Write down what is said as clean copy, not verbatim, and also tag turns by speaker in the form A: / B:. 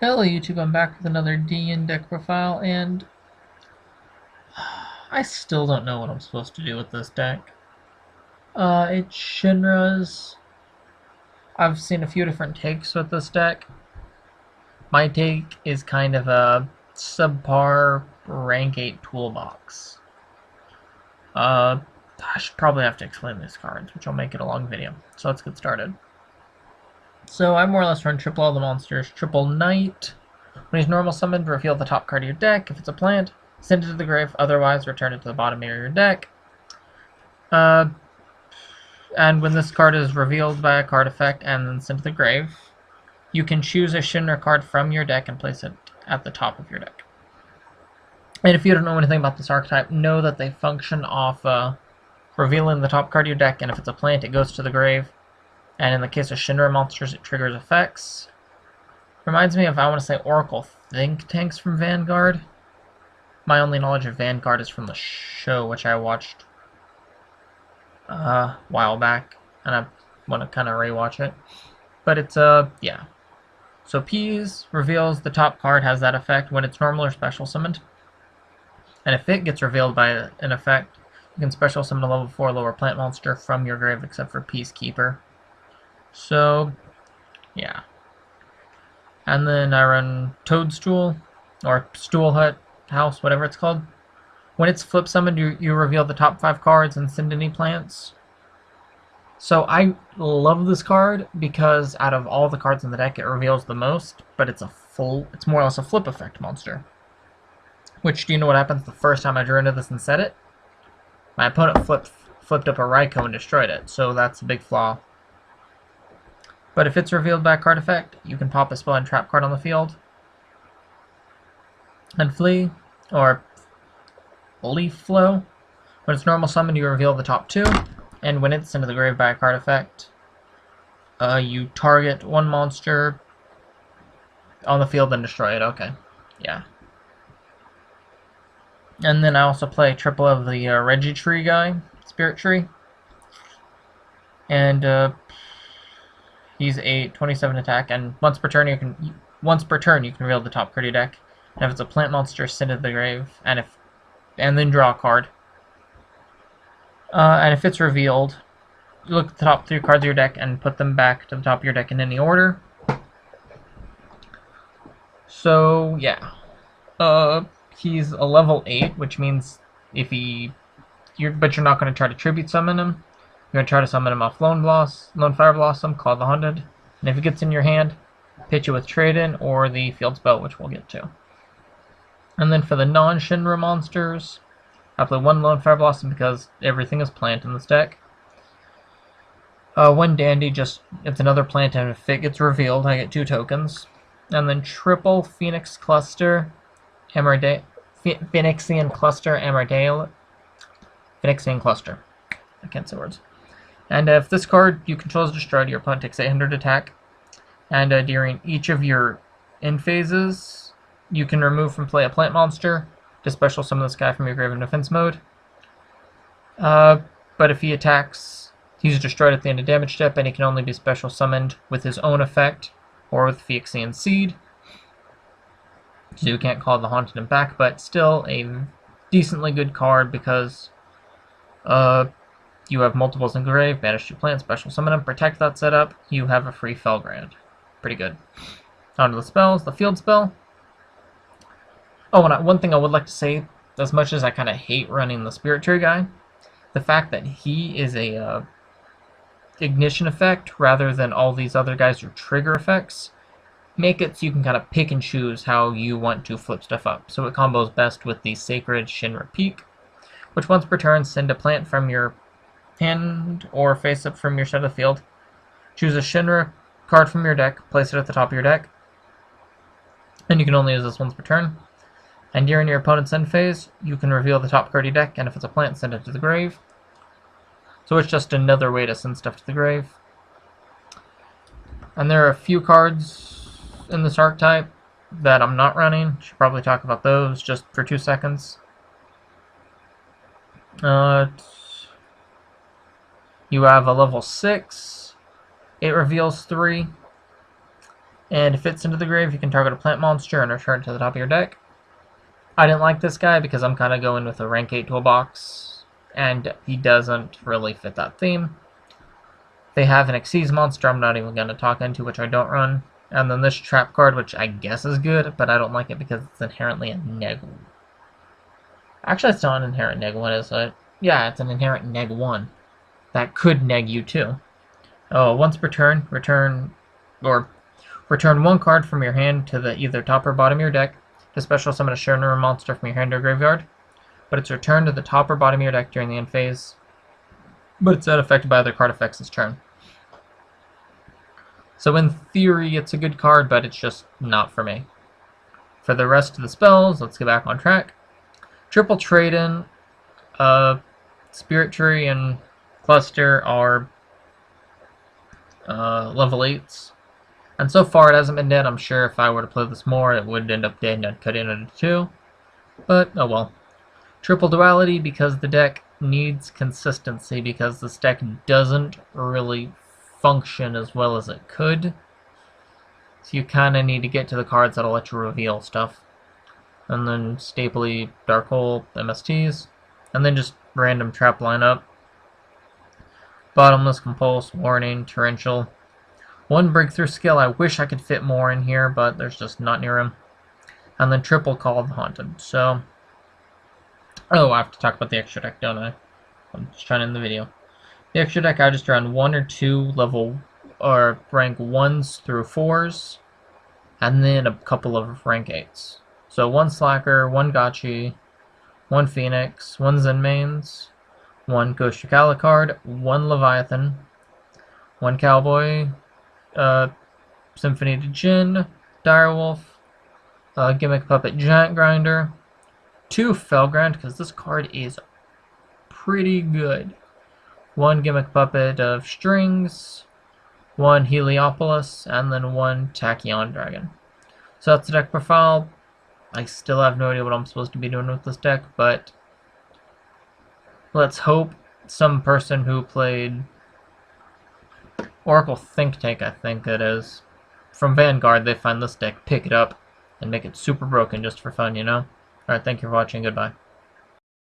A: Hello YouTube, I'm back with another DN deck profile, and I still don't know what I'm supposed to do with this deck. It's Shinra's. I've seen a few different takes with this deck. My take is kind of a subpar rank 8 toolbox. I should probably have to explain these cards, which will make it a long video. So let's get started. So I more or less run triple all the monsters. Triple Knight. When he's normal summoned, reveal the top card of your deck. If it's a plant, send it to the grave. Otherwise, return it to the bottom area of your deck. And when this card is revealed by a card effect and then sent to the grave, you can choose a Shinra card from your deck and place it at the top of your deck. And if you don't know anything about this archetype, know that they function off revealing the top card of your deck, and if it's a plant, it goes to the grave. And in the case of Shinra monsters, it triggers effects. Reminds me of, I want to say, Oracle Think Tanks from Vanguard. My only knowledge of Vanguard is from the show, which I watched a while back, and I want to kind of rewatch it. But it's, yeah. So Peas reveals the top card has that effect when it's normal or special summoned. And if it gets revealed by an effect, you can special summon a level 4 lower plant monster from your grave except for Peacekeeper. So, yeah. And then I run Toadstool, or Stool Hut House, whatever it's called. When it's flip summoned, you reveal the top 5 cards and send any plants. So I love this card because out of all the cards in the deck, it reveals the most, but it's more or less a flip effect monster. Which, do you know what happens the first time I drew into this and set it? My opponent flipped up a Raikou and destroyed it, so that's a big flaw. But if it's revealed by a card effect, you can pop a spell and trap card on the field and flee, or Leaf Flow. When it's normal summon, you reveal the top 2, and when it's sent to the grave by a card effect, you target one monster on the field and destroy it. Okay, yeah. And then I also play triple of the Regitree guy, Spirit Tree, and he's a 27 attack, and once per turn you can reveal the top card of your deck. And if it's a plant monster, send it to the grave, and then draw a card. And if it's revealed, you look at the top 3 cards of your deck and put them back to the top of your deck in any order. So yeah, he's a level 8, which means but you're not going to try to tribute summon him. You're going to try to summon him off Lone Fire Blossom, Call the Haunted, and if it gets in your hand, pitch it with Trade-In or the Field Spell, which we'll get to. And then for the non-Shinra monsters, I play 1 Lone Fire Blossom because everything is plant in this deck. 1 Dandy, it's another plant, and if it gets revealed, I get 2 tokens. And then triple Phoenix Cluster, Phoenixian Cluster, Phoenixian Cluster. I can't say words. And if this card you control is destroyed, your opponent takes 800 attack. And during each of your end phases, you can remove from play a plant monster to special summon this guy from your grave in defense mode. But if he attacks, he's destroyed at the end of damage step, and he can only be special summoned with his own effect or with Phyrexian Seed. So you can't call the Haunted him back, but still a decently good card because you have multiples in grave, banish 2 plants, special summon them, protect that setup, you have a free Felgrand. Pretty good. On to the spells, the field spell. Oh, and one thing I would like to say, as much as I kind of hate running the Spirit Tree guy, the fact that he is a ignition effect rather than all these other guys are trigger effects, make it so you can kind of pick and choose how you want to flip stuff up. So it combos best with the Sacred Shinra Peak, which once per turn send a plant from your hand or face up from your side of the field. Choose a Shinra card from your deck, place it at the top of your deck, and you can only use this once per turn. And during your opponent's end phase, you can reveal the top card of your deck, and if it's a plant, send it to the grave. So it's just another way to send stuff to the grave. And there are a few cards in this archetype that I'm not running. Should probably talk about those just for 2 seconds. You have a level 6. It reveals 3. And if it's into the grave, you can target a plant monster and return it to the top of your deck. I didn't like this guy because I'm kind of going with a rank 8 toolbox, and he doesn't really fit that theme. They have an Xyz monster I'm not even going to talk into, which I don't run. And then this trap card, which I guess is good, but I don't like it because it's inherently a neg. Actually, it's not an inherent neg 1, is it? Yeah, it's an inherent neg 1. That could neg you too. Oh, once per turn, return one card from your hand to the either top or bottom of your deck to special summon a Shinra monster from your hand or graveyard, but it's returned to the top or bottom of your deck during the end phase, but it's not affected by other card effects this turn. So in theory, it's a good card, but it's just not for me. For the rest of the spells, let's get back on track. Triple Trade-in, Spirit Tree, and Cluster are level 8s. And so far it hasn't been dead. I'm sure if I were to play this more, it would end up dead and I'd cut it into 2. But, oh well. Triple Duality, because the deck needs consistency, because this deck doesn't really function as well as it could. So you kind of need to get to the cards that'll let you reveal stuff. And then Stapley, Dark Hole, MSTs. And then just random trap lineup. Bottomless, Compulse, Warning, Torrential. One breakthrough skill. I wish I could fit more in here, but there's just not near him. And then triple Call of the Haunted. So, oh, I have to talk about the extra deck, don't I? I'm just trying to end the video. The extra deck, I just run 1 or 2 level or rank 1s through 4s, and then a couple of rank 8s. So 1 Slacker, 1 Gotchi, 1 Phoenix, 1 Zen Mains, 1 Ghost Alucard, 1 Leviathan, 1 Cowboy, Symphony to Jin, Direwolf, Gimmick Puppet Giant Grinder, 2 Felgrand, because this card is pretty good. 1 Gimmick Puppet of Strings, 1 Heliopolis, and then 1 Tachyon Dragon. So that's the deck profile. I still have no idea what I'm supposed to be doing with this deck, but let's hope some person who played Oracle Think Tank, I think it is, from Vanguard, they find this deck, pick it up, and make it super broken just for fun, you know? Alright, thank you for watching, goodbye.